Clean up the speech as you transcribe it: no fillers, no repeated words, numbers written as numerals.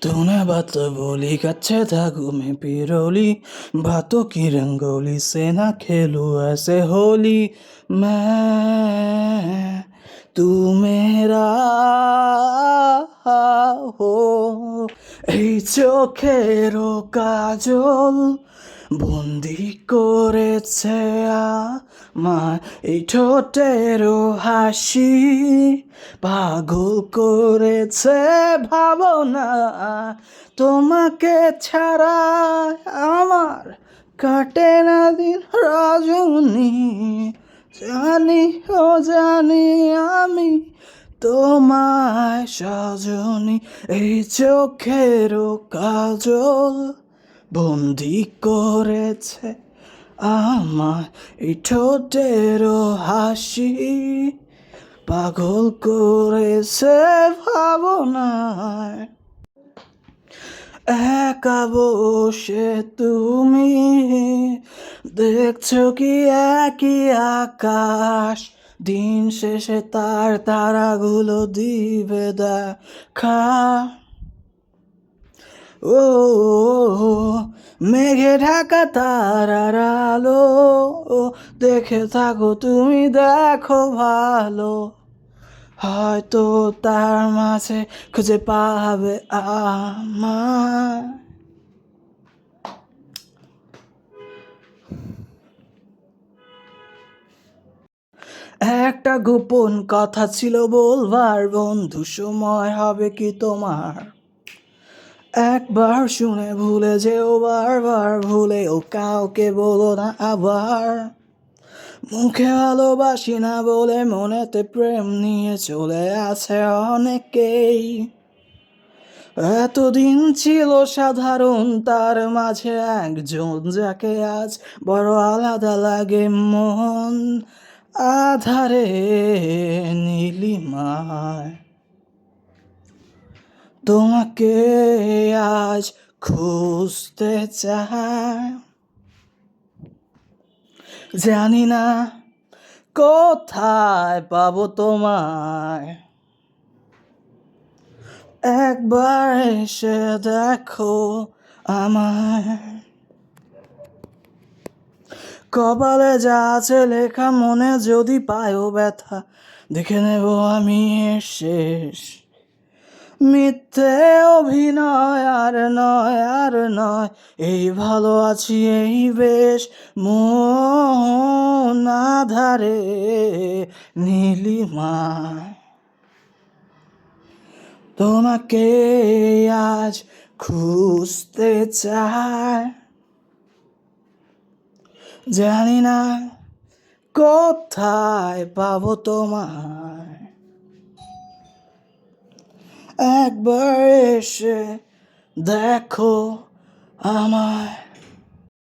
तूने बात बोली कच्चे धागों में पिरोली, बातों की रंगोली से ना खेलूं ऐसे होली। मैं तू मेरा हो, এই চোখেরও কাজল বন্দি করেছে আমায়, এই ঠোঁটেরও হাসি পাগল করেছে ভাবনা। তোমাকে ছাড়া আমার কাটে না দিন রজনী, জানি ও জানি আমি তোমায় সজনী। এই চোখেরও কাজল বন্দি করেছে আমায়, এই ঠোঁটেরও হাসি পাগল করেছে ভাবনায়। একা বসে তুমি দেখছো কি একই আকাশ, দিন শেষে তার তারাগুলো দিবে দেখা। ও মেঘে ঢাকা তারার আলো, দেখে থাকো তুমি দেখো ভালো, হয়তো তার মাঝে খুঁজে পাবে আমায়। একটা গোপন কথা ছিল বলবার বন্ধু, সময় হবে কি তোমার? একবার শুনে ভুলে যেও, বারবার ভুলেও কাউকে বলো না আবার। মুখে ভালোবাসি না বলে মনেতে প্রেম নিয়ে চলে আছে অনেকেই। এতদিন ছিল সাধারণ, তার মাঝে একজন যাকে আজ বড় আলাদা লাগে মন, আধারে নীলিমায়। তোমাকে আজ খুঁজতে চাই, জানি না কোথায় পাবো তোমায়। একবার এসে দেখো আমায়, কপালে যা আছে লেখা মনে যদি পায়ও ব্যথা, দেখে নেব আমি এর শেষ। মিথ্যে অভিনয় আর নয় আর নয়, এই ভালো আছি এই বেশ, মন আধারে নীলিমায়। তোমাকে আজ খুঁজতে চাই, জানি না কোথায় পাবো তোমায়। একবার এসে দেখো আমায়।